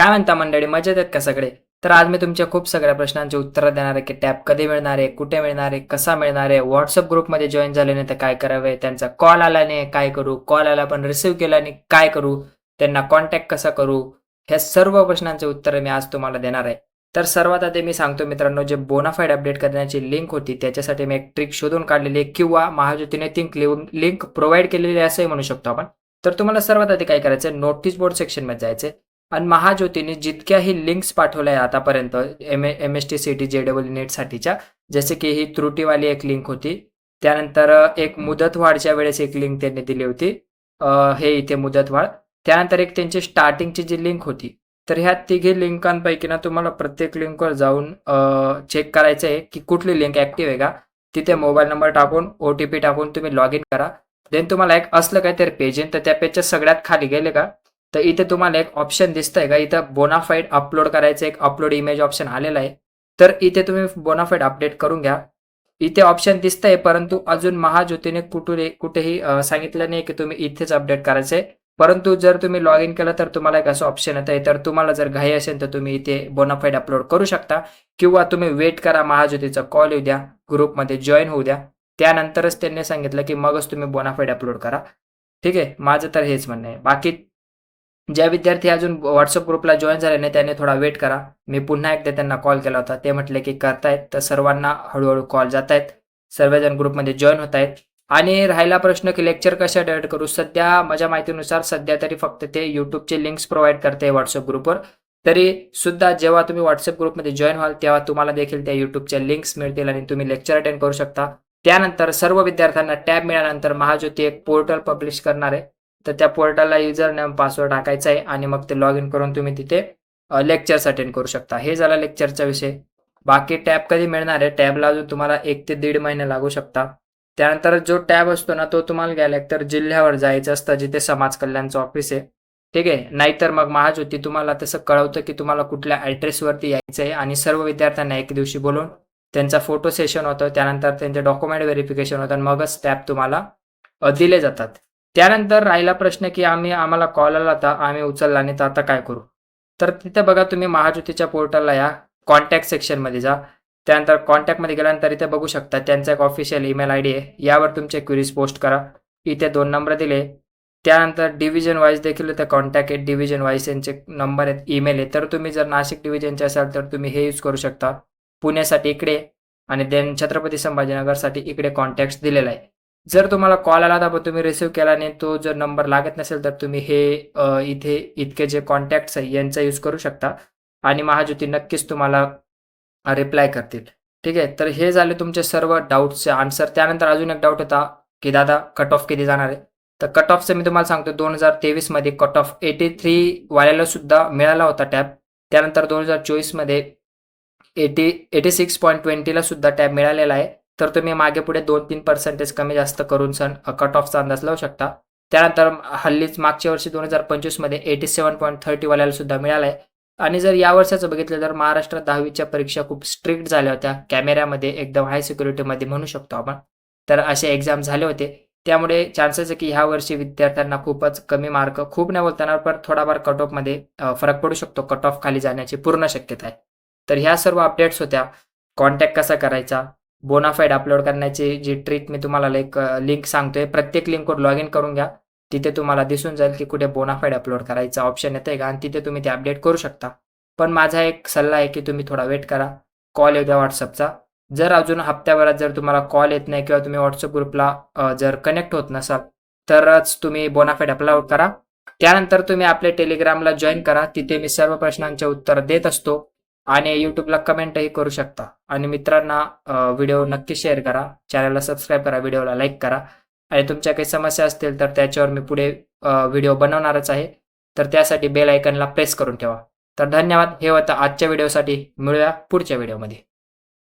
काय म्हणता मंडळी, मजेत आहेत का सगळे? तर आज मी तुमच्या खूप सगळ्या प्रश्नांची उत्तरं देणार आहे की टॅब कधी मिळणार आहे, कुठे मिळणार आहे, कसा मिळणार आहे, व्हॉट्सअप ग्रुपमध्ये जॉईन झाले नाही तर काय करावे, त्यांचा कॉल आला नाही काय करू, कॉल आला पण रिसीव्ह केला नाही काय करू, त्यांना कॉन्टॅक्ट कसा करू, ह्या सर्व प्रश्नांचे उत्तरं मी आज तुम्हाला देणार आहे. तर सर्वात आधी मी सांगतो मित्रांनो, जे बोनाफाईड अपडेट करण्याची लिंक होती त्याच्यासाठी मी एक ट्रिक शोधून काढलेली आहे किंवा महाज्योतीने ती लिंक प्रोव्हाइड केलेली आहे असंही म्हणू शकतो आपण. तर तुम्हाला सर्वात आधी काय करायचं आहे, नोटीस बोर्ड सेक्शनमध्ये जायचं आहे आणि महाज्योतीने जितक्याही लिंक्स पाठवल्या आहे आतापर्यंत MST JEE नेटसाठीच्या, जसे की ही त्रुटीवाली एक लिंक होती, त्यानंतर एक मुदतवाढच्या वेळेस एक लिंक त्यांनी दिली होती, हे इथे मुदतवाढ, त्यानंतर एक त्यांची स्टार्टिंगची जी लिंक होती. तर ह्या तिघी लिंकांपैकी ना तुम्हाला प्रत्येक लिंकवर जाऊन चेक करायचं आहे की कुठली लिंक ॲक्टिव्ह आहे का. तिथे मोबाईल नंबर टाकून OTP टाकून तुम्ही लॉग इन करा. देन तुम्हाला एक असलं काहीतरी पेज येईल, तर त्या पेजच्या सगळ्यात खाली गेले का तर इथे तुम्हाला एक ऑप्शन दिसतंय का, इथं बोनाफाईड अपलोड करायचं एक अपलोड इमेज ऑप्शन आलेला आहे. तर इथे तुम्ही बोनाफाईड अपडेट करून घ्या. इथे ऑप्शन दिसतंय परंतु अजून महाज्योतीने कुठेही सांगितलं नाही की तुम्ही इथेच अपडेट करायचंय. परंतु जर तुम्ही लॉग इन केलं तर तुम्हाला एक असं ऑप्शन येत आहे. तर तुम्हाला जर घाई असेल तर तुम्ही इथे बोनाफाईड अपलोड करू शकता किंवा तुम्ही वेट करा, महाज्योतीचा कॉल येऊ द्या, ग्रुपमध्ये जॉईन होऊ द्या, त्यानंतरच त्यांनी सांगितलं की मगच तुम्ही बोनाफाईड अपलोड करा. ठीक आहे, माझं तर हेच म्हणणं आहे. बाकी ज्या विद्यार्थी अजून व्हॉट्सअप ग्रुपला जॉईन झाले नाही त्यांनी थोडा वेट करा. मी पुन्हा एकदा त्यांना कॉल केला होता, ते म्हटले की करतायत, तर सर्वांना हळूहळू कॉल जात आहेत, सर्वजण ग्रुपमध्ये जॉईन होत आहेत. आणि राहिला प्रश्न की लेक्चर कशा अटेंड करू, सध्या माझ्या माहितीनुसार सध्या तरी फक्त ते यूट्यूबचे लिंक्स प्रोव्हाइड करते व्हॉट्सअप ग्रुपवर. तरी सुद्धा जेव्हा तुम्ही व्हॉट्सअप ग्रुपमध्ये जॉईन व्हाल तेव्हा तुम्हाला देखील त्या यूट्यूबच्या लिंक्स मिळतील आणि तुम्ही लेक्चर अटेंड करू शकता. त्यानंतर सर्व विद्यार्थ्यांना टॅब मिळाल्यानंतर महाज्योती एक पोर्टल पब्लिश करणार आहे. तर त्या पोर्टलला युजर नेम पासवर्ड टाकायचा आहे आणि मग ते लॉग इन करून तुम्ही तिथे लेक्चर्स अटेंड करू शकता. हे झाला लेक्चरचा विषय. बाकी टॅब कधी मिळणार आहे, टॅबला अजून तुम्हाला 1 ते 1.5 महिने लागू शकता. त्यानंतर जो टॅब असतो ना तो तुम्हाला घ्यायला एकतर जिल्ह्यावर जायचं असतं जिथे समाज कल्याणचं ऑफिस आहे. ठीक आहे, नाहीतर मग महाज्योती तुम्हाला तसं कळवतं की तुम्हाला कुठल्या ॲड्रेसवरती यायचं आहे आणि सर्व विद्यार्थ्यांना एक दिवशी बोलून त्यांचा फोटो सेशन होतं, त्यानंतर त्यांचे डॉक्युमेंट व्हेरिफिकेशन होतं आणि मगच टॅब तुम्हाला दिले जातात. त्यानंतर राहिला प्रश्न की आम्हाला कॉल आला होता, आम्ही उचलला नाही, तर आता काय करू. तर तिथे बघा तुम्ही महाज्योतीच्या पोर्टलला या, कॉन्टॅक्ट सेक्शनमध्ये जा. त्यानंतर कॉन्टॅक्टमध्ये गेल्यानंतर इथे बघू शकता त्यांचा एक ऑफिशियल ईमेल ID आहे, यावर तुमचे क्वेरीज पोस्ट करा. इथे 2 नंबर दिले. त्यानंतर डिव्हिजन वाईज देखील इथे कॉन्टॅक्ट आहे, डिव्हिजन वाईज यांचे नंबर आहेत, ईमेल आहे. तर तुम्ही जर नाशिक डिव्हिजनचे असाल तर तुम्ही हे यूज करू शकता. पुण्यासाठी इकडे आणि देन छत्रपती संभाजीनगरसाठी इकडे कॉन्टॅक्ट्स दिलेला आहे. जर तुम्हाला कॉल आला तर पण तुम्ही रिसीव्ह केला नाही, तो जर नंबर लागत नसेल तर तुम्ही हे इथे इतके जे कॉन्टॅक्ट्स आहे यांचा यूज करू शकता आणि महाज्योती नक्कीच तुम्हाला रिप्लाय करतील. ठीक आहे, तर हे झाले तुमचे सर्व डाऊट्सचे आन्सर. त्यानंतर अजून एक डाऊट होता की दादा कट ऑफ किती जाणार आहे. तर कट ऑफचं मी तुम्हाला सांगतो, 2023मध्ये कट ऑफ 83 वाल्याला सुद्धा मिळाला होता टॅब. त्यानंतर 2024मध्ये 86.20ला सुद्धा टॅब मिळालेला आहे. तर तुम्ही मागे पुढे 2-3% कमी जास्त करून कट ऑफचा अंदाज लावू शकता. त्यानंतर हल्लीच मागच्या वर्षी 2025मध्ये 87.30 वाल्याला सुद्धा मिळाला आहे. आणि जर या वर्षाचं बघितलं तर महाराष्ट्रात 10वीच्या परीक्षा खूप स्ट्रिक्ट झाल्या होत्या, कॅमेऱ्यामध्ये एकदम हाय सिक्युरिटीमध्ये म्हणू शकतो आपण. तर असे एक्झाम झाले होते, त्यामुळे चान्सेस आहे की ह्या वर्षी विद्यार्थ्यांना खूपच कमी मार्क, खूप नाही बोलताना पण थोडाफार कट ऑफमध्ये फरक पडू शकतो, कट ऑफ खाली जाण्याची पूर्ण शक्यता आहे. तर ह्या सर्व अपडेट्स होत्या. कॉन्टॅक्ट कसा करायचा, बोनाफाईड अपलोड करण्याची जी ट्रिक मी तुम्हाला लिंक सांगतोय, प्रत्येक लिंकवर लॉग इन करून घ्या. तिथे तुम्हाला दिसून जाईल की कुठे बोनाफाईड अपलोड करायचा ऑप्शन येतंय का आणि तिथे तुम्ही ते अपडेट करू शकता. पण माझा एक सल्ला आहे की तुम्ही थोडा वेट करा, कॉल येऊ द्या व्हॉट्सअपचा. जर अजून हप्त्याभरात जर तुम्हाला कॉल येत नाही किंवा तुम्ही व्हॉट्सअप ग्रुपला जर कनेक्ट होत नसाल तरच तुम्ही बोनाफाईड अपलोड करा. त्यानंतर तुम्ही आपल्या टेलिग्रामला जॉईन करा, तिथे मी सर्व प्रश्नांचे उत्तर देत असतो आणि यूट्यूबला कमेंटही करू शकता. आणि मित्रांना व्हिडिओ नक्की शेअर करा, चॅनलला सबस्क्राईब करा, व्हिडिओला लाईक करा आणि तुमच्या काही समस्या असतील तर त्याच्यावर मी पुढे व्हिडिओ बनवणारच आहे. तर त्यासाठी बेल आयकनला प्रेस करून ठेवा. तर धन्यवाद. हे होतं आजच्या व्हिडिओसाठी. मिळूया पुढच्या व्हिडिओमध्ये.